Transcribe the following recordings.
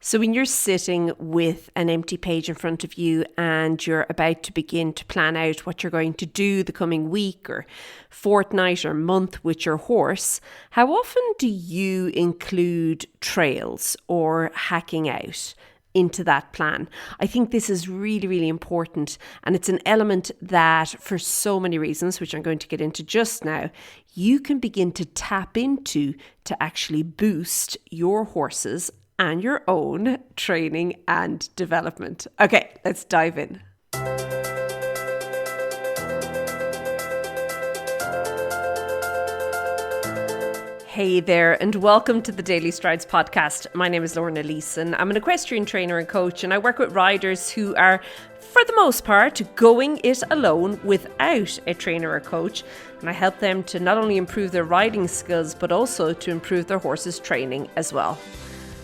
So when you're sitting with an empty page in front of you and you're about to begin to plan out what you're going to do the coming week or fortnight or month with your horse, how often do you include trails or hacking out into that plan? I think this is really, really important, and it's an element that for so many reasons, which I'm going to get into just now, you can begin to tap into to actually boost your horses and your own training and development. Okay, let's dive in. Hey there, and welcome to the Daily Strides podcast. My name is Lorna Leeson. I'm an equestrian trainer and coach, and I work with riders who are, for the most part, going it alone without a trainer or coach. And I help them to not only improve their riding skills, but also to improve their horses' training as well.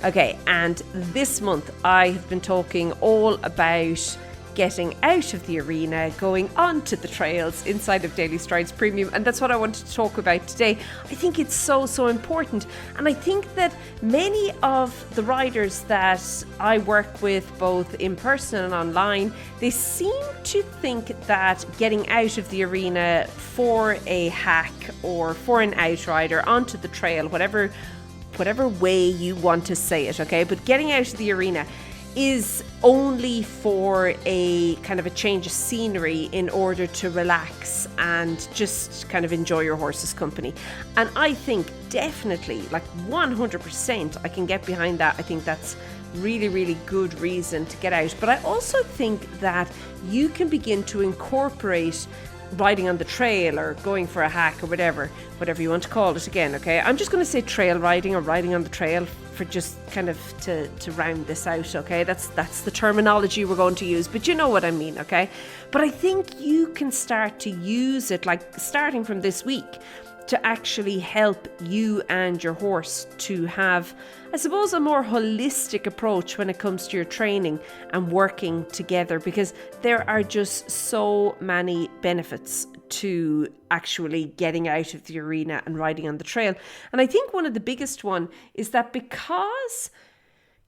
Okay, and this month I have been talking all about getting out of the arena, going onto the trails inside of Daily Strides Premium, and that's what I wanted to talk about today. I think it's so important, and I think that many of the riders that I work with, both in person and online, they seem to think that getting out of the arena for a hack or for an outrider onto the trail, whatever way you want to say it, okay? But getting out of the arena is only for a kind of a change of scenery in order to relax and just kind of enjoy your horse's company. And I think definitely, like 100%, I can get behind that. I think that's really, really good reason to get out. But I also think that you can begin to incorporate riding on the trail or going for a hack or whatever you want to call it again, okay? I'm just going to say trail riding or riding on the trail for just kind of to round this out, okay? That's the terminology we're going to use, but you know what I mean, okay? But I think you can start to use it, like starting from this week, to actually help you and your horse to have, I suppose, a more holistic approach when it comes to your training and working together, because there are just so many benefits to actually getting out of the arena and riding on the trail. And I think one of the biggest one is that because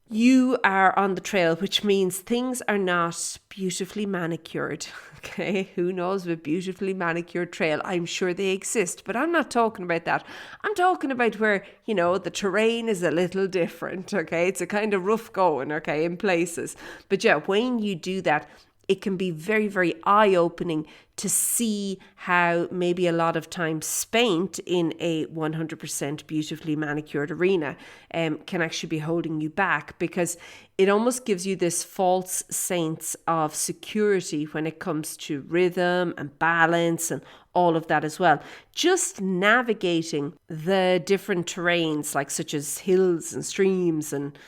you are on the trail, which means things are not beautifully manicured. Okay, who knows with beautifully manicured trail? I'm sure they exist, but I'm not talking about that. I'm talking about where, the terrain is a little different, okay? It's a kind of rough going, okay, in places. But yeah, when you do that, it can be very, very eye-opening to see how maybe a lot of time spent in a 100% beautifully manicured arena can actually be holding you back, because it almost gives you this false sense of security when it comes to rhythm and balance and all of that as well. Just navigating the different terrains, like such as hills and streams and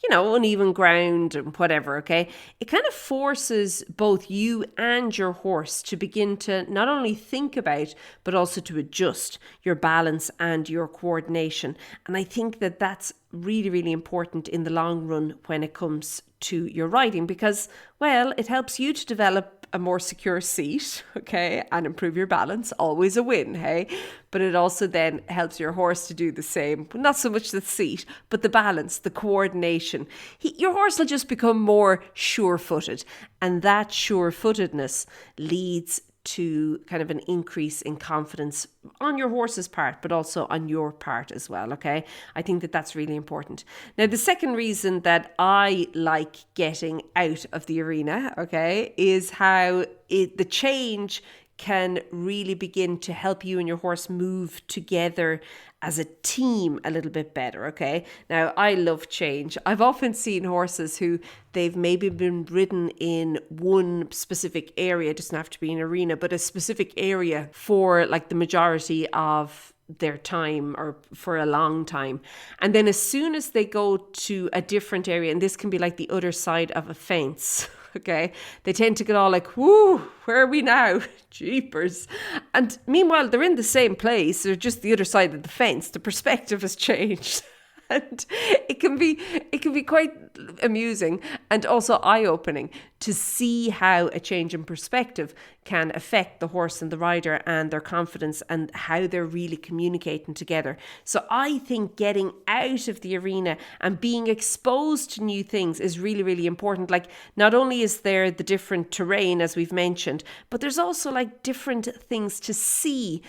uneven ground and whatever, okay? It kind of forces both you and your horse to begin to not only think about, but also to adjust your balance and your coordination. And I think that that's really, really important in the long run when it comes to your riding, because, well, it helps you to develop a more secure seat, okay, and improve your balance. Always a win, hey? But it also then helps your horse to do the same. Not so much the seat, but the balance, the coordination. Your horse will just become more sure-footed, and that sure-footedness leads to kind of an increase in confidence on your horse's part, but also on your part as well, okay? I think that that's really important. Now, the second reason that I like getting out of the arena, okay, is how the change can really begin to help you and your horse move together as a team a little bit better, okay? Now, I love change. I've often seen horses who they've maybe been ridden in one specific area, it doesn't have to be an arena, but a specific area for like the majority of their time or for a long time. And then as soon as they go to a different area, and this can be like the other side of a fence, okay, they tend to get all like, whoo, where are we now? Jeepers. And meanwhile, they're in the same place. They're just the other side of the fence. The perspective has changed. And it can be quite amusing and also eye-opening to see how a change in perspective can affect the horse and the rider and their confidence and how they're really communicating together. So I think getting out of the arena and being exposed to new things is really, really important. Like, not only is there the different terrain, as we've mentioned, but there's also like different things to see,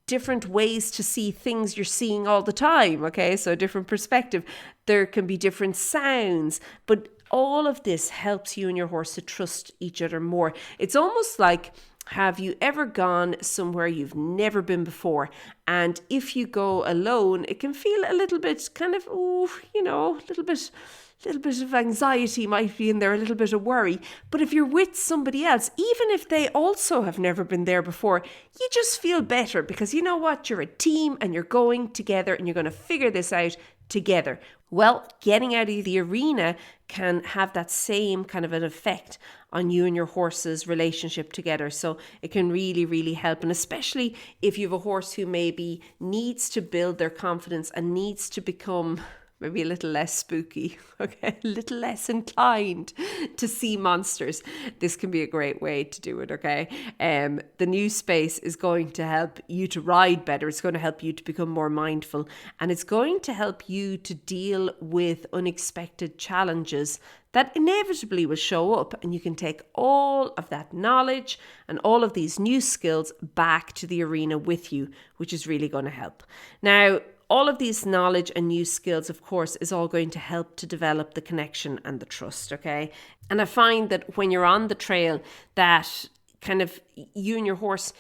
different ways to see things you're seeing all the time. Okay, so different perspective. There can be different sounds, but all of this helps you and your horse to trust each other more. It's almost like, have you ever gone somewhere you've never been before? And if you go alone, it can feel a little bit kind of, a little bit of anxiety might be in there, a little bit of worry. But if you're with somebody else, even if they also have never been there before, you just feel better because you know what? You're a team and you're going together and you're going to figure this out together. Well, getting out of the arena can have that same kind of an effect on you and your horse's relationship together. So it can really, really help. And especially if you have a horse who maybe needs to build their confidence and needs to become maybe a little less spooky, okay, a little less inclined to see monsters. This can be a great way to do it, okay? The new space is going to help you to ride better. It's going to help you to become more mindful. And it's going to help you to deal with unexpected challenges that inevitably will show up. And you can take all of that knowledge and all of these new skills back to the arena with you, which is really going to help. Now, all of these knowledge and new skills, of course, is all going to help to develop the connection and the trust, okay? And I find that when you're on the trail, that kind of you and your horse,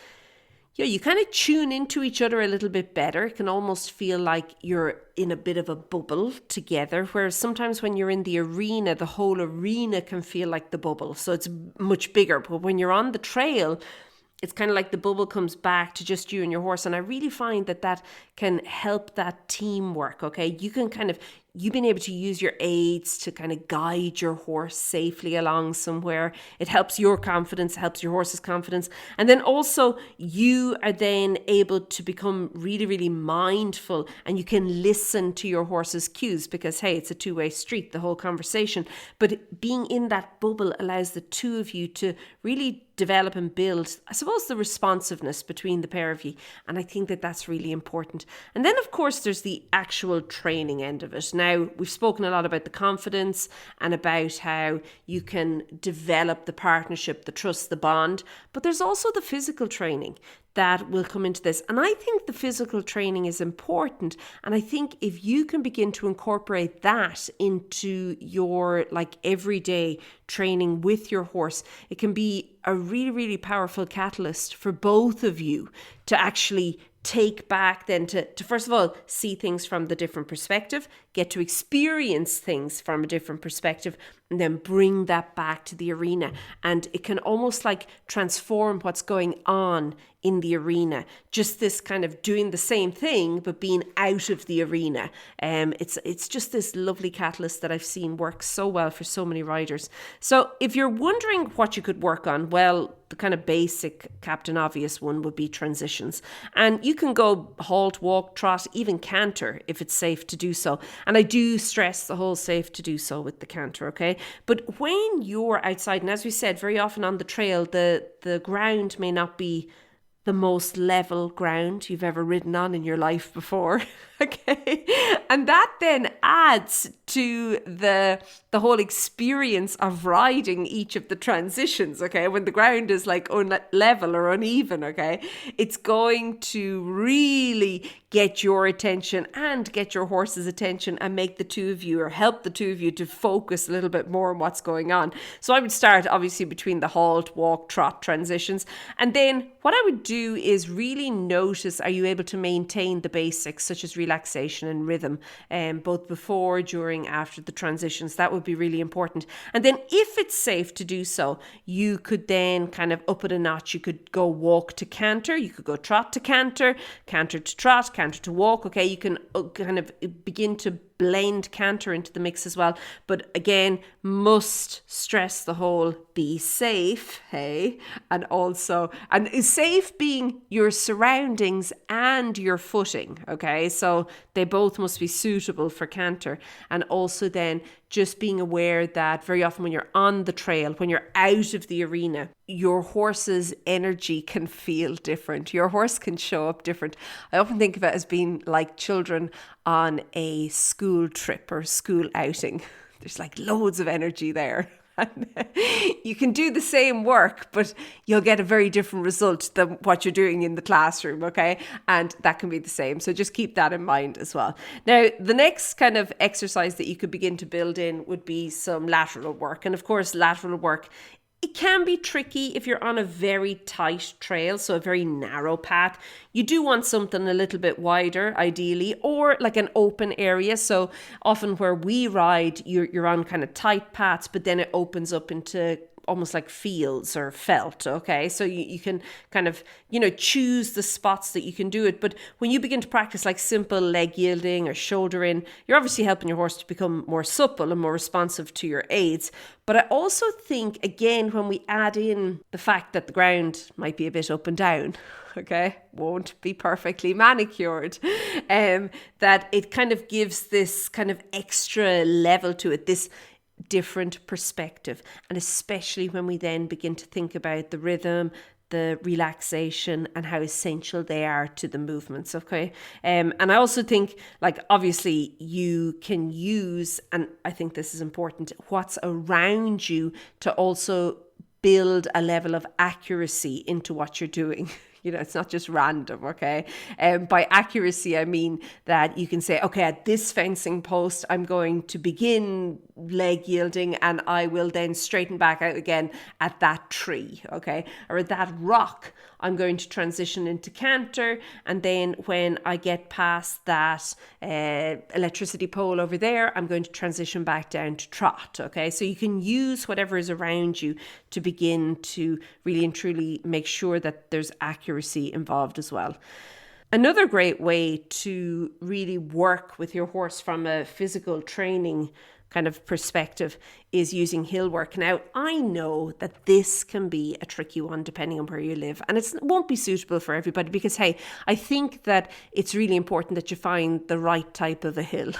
you kind of tune into each other a little bit better. It can almost feel like you're in a bit of a bubble together, whereas sometimes when you're in the arena, the whole arena can feel like the bubble. So it's much bigger. But when you're on the trail, it's kind of like the bubble comes back to just you and your horse. And I really find that can help that teamwork, okay? You've been able to use your aids to kind of guide your horse safely along somewhere. It helps your confidence, helps your horse's confidence. And then also you are then able to become really, really mindful and you can listen to your horse's cues because, hey, it's a two-way street, the whole conversation. But being in that bubble allows the two of you to really develop and build, I suppose, the responsiveness between the pair of you. And I think that's really important. And then, of course, there's the actual training end of it. Now, we've spoken a lot about the confidence and about how you can develop the partnership, the trust, the bond. But there's also the physical training that will come into this. And I think the physical training is important. And I think if you can begin to incorporate that into your everyday training with your horse, it can be a really, really powerful catalyst for both of you to actually take back then to first of all, see things from the different perspective, get to experience things from a different perspective, and then bring that back to the arena. And it can almost like transform what's going on in the arena. Just this kind of doing the same thing, but being out of the arena. It's just this lovely catalyst that I've seen work so well for so many riders. So if you're wondering what you could work on, well, the kind of basic Captain Obvious one would be transitions. And you can go halt, walk, trot, even canter if it's safe to do so. And I do stress the whole safe to do so with the canter, okay? But when you're outside, and as we said, very often on the trail, the ground may not be the most level ground you've ever ridden on in your life before, okay? And that then adds to the whole experience of riding each of the transitions, okay? When the ground is like unlevel or uneven, okay? It's going to really get your attention and get your horse's attention and make the two of you, or help the two of you to focus a little bit more on what's going on. So I would start obviously between the halt, walk, trot transitions. And then what I would do is really notice, are you able to maintain the basics such as relaxation and rhythm, both before, during, after the transitions? That would be really important. And then if it's safe to do so, you could then kind of up it a notch. You could go walk to canter, you could go trot to canter, canter to trot, canter to walk. Okay, you can kind of begin to blend canter into the mix as well. But again, must stress the whole be safe, hey? And also, and safe being your surroundings and your footing, okay? So they both must be suitable for canter. And also then just being aware that very often when you're on the trail, when you're out of the arena, your horse's energy can feel different. Your horse can show up different. I often think of it as being like children on a school trip or school outing. There's like loads of energy there. You can do the same work, but you'll get a very different result than what you're doing in the classroom, okay? And that can be the same. So just keep that in mind as well. Now, the next kind of exercise that you could begin to build in would be some lateral work. And of course, lateral work, it can be tricky if you're on a very tight trail, so a very narrow path. You do want something a little bit wider, ideally, or like an open area. So often where we ride, you're on kind of tight paths, but then it opens up into almost like fields or felt, okay? So you can kind of, choose the spots that you can do it. But when you begin to practice like simple leg yielding or shoulder in, you're obviously helping your horse to become more supple and more responsive to your aids. But I also think, again, when we add in the fact that the ground might be a bit up and down, okay, won't be perfectly manicured, that it kind of gives this kind of extra level to it, this different perspective. And especially when we then begin to think about the rhythm, the relaxation, and how essential they are to the movements, okay? And I also think, like, obviously you can use, and I think this is important, what's around you to also build a level of accuracy into what you're doing. It's not just random, okay? By accuracy, I mean that you can say, okay, at this fencing post, I'm going to begin leg yielding and I will then straighten back out again at that tree, okay? Or at that rock, I'm going to transition into canter. And then when I get past that electricity pole over there, I'm going to transition back down to trot, okay? So you can use whatever is around you to begin to really and truly make sure that there's accuracy involved as well. Another great way to really work with your horse from a physical training kind of perspective is using hill work. Now, I know that this can be a tricky one depending on where you live, and it won't be suitable for everybody because, hey, I think that it's really important that you find the right type of a hill.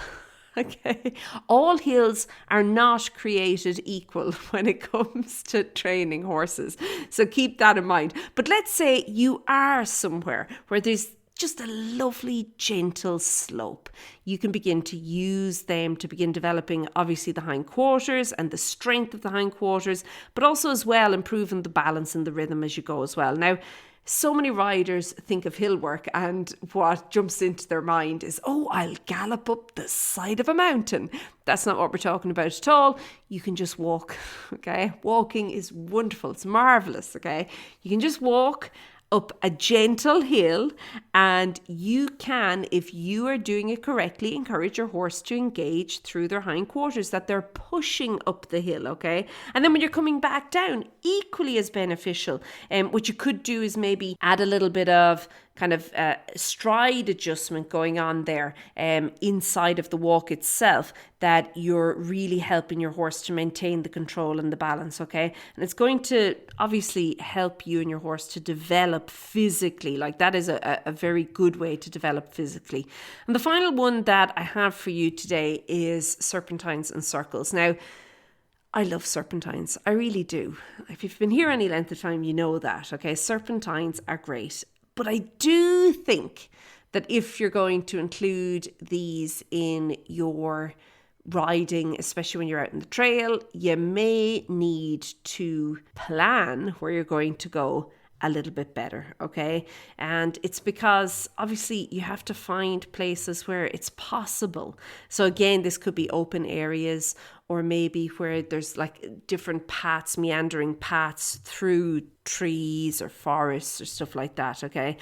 Okay, all hills are not created equal when it comes to training horses. So keep that in mind. But let's say you are somewhere where there's just a lovely, gentle slope. You can begin to use them to begin developing, obviously, the hindquarters and the strength of the hindquarters, but also as well improving the balance and the rhythm as you go as well. Now, so many riders think of hill work and what jumps into their mind is, oh, I'll gallop up the side of a mountain. That's not what we're talking about at all. You can just walk, okay? Walking is wonderful. It's marvelous, okay? You can just walk up a gentle hill, and you can, if you are doing it correctly, encourage your horse to engage through their hindquarters, that they're pushing up the hill, okay? And then when you're coming back down, equally as beneficial. What you could do is maybe add a little bit of kind of stride adjustment going on there inside of the walk itself, that you're really helping your horse to maintain the control and the balance, okay? And it's going to obviously help you and your horse to develop physically. Like, that is a very good way to develop physically. And the final one that I have for you today is serpentines and circles. Now, I love serpentines. I really do. If you've been here any length of time, you know that, okay? Serpentines are great. But I do think that if you're going to include these in your riding, especially when you're out in the trail, you may need to plan where you're going to go a little bit better, okay? And it's because obviously you have to find places where it's possible. So again, this could be open areas, or maybe where there's like different paths, meandering paths through trees or forests or stuff like that, okay?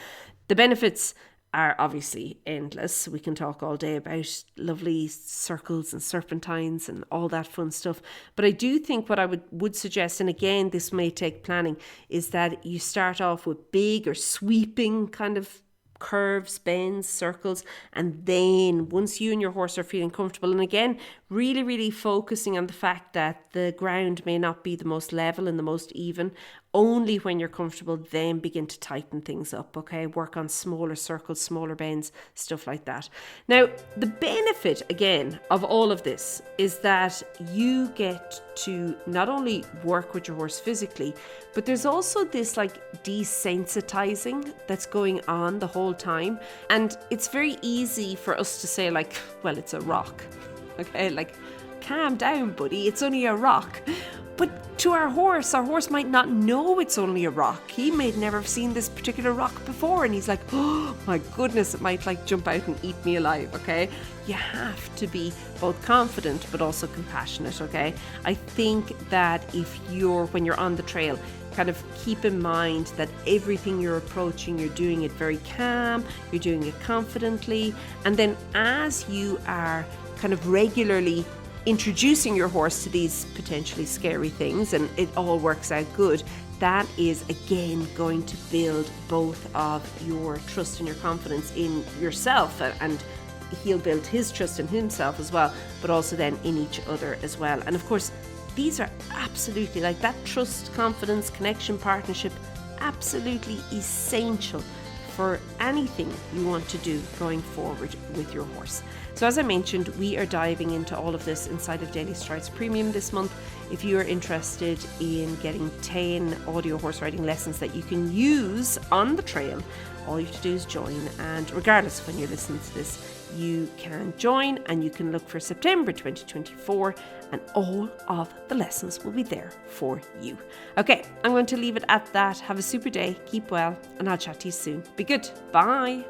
The benefits are obviously endless. We can talk all day about lovely circles and serpentines and all that fun stuff. But I do think what I would suggest, and again, this may take planning, is that you start off with big or sweeping kind of curves, bends, circles, and then once you and your horse are feeling comfortable, and again, really, really focusing on the fact that the ground may not be the most level and the most even, only when you're comfortable, then begin to tighten things up, okay? Work on smaller circles, smaller bends, stuff like that. Now, the benefit, again, of all of this is that you get to not only work with your horse physically, but there's also this like desensitizing that's going on the whole time. And it's very easy for us to say like, well, it's a rock, okay? Like, calm down, buddy, it's only a rock. But to our horse might not know it's only a rock. He may never have seen this particular rock before, and he's like, oh my goodness, it might like jump out and eat me alive, okay? You have to be both confident but also compassionate, okay? I think that when you're on the trail, kind of keep in mind that everything you're approaching, you're doing it very calm, you're doing it confidently, and then as you are kind of regularly introducing your horse to these potentially scary things and it all works out good, that is again going to build both of your trust and your confidence in yourself, and he'll build his trust in himself as well, but also then in each other as well. And of course, these are absolutely like that trust, confidence, connection, partnership, absolutely essential for anything you want to do going forward with your horse. So as I mentioned, we are diving into all of this inside of Daily Strides Premium this month. If you are interested in getting 10 audio horse riding lessons that you can use on the trail, all you have to do is join. And regardless of when you're listening to this, you can join and you can look for September 2024 and all of the lessons will be there for you. Okay, I'm going to leave it at that. Have a super day, keep well, and I'll chat to you soon. Be good. Bye.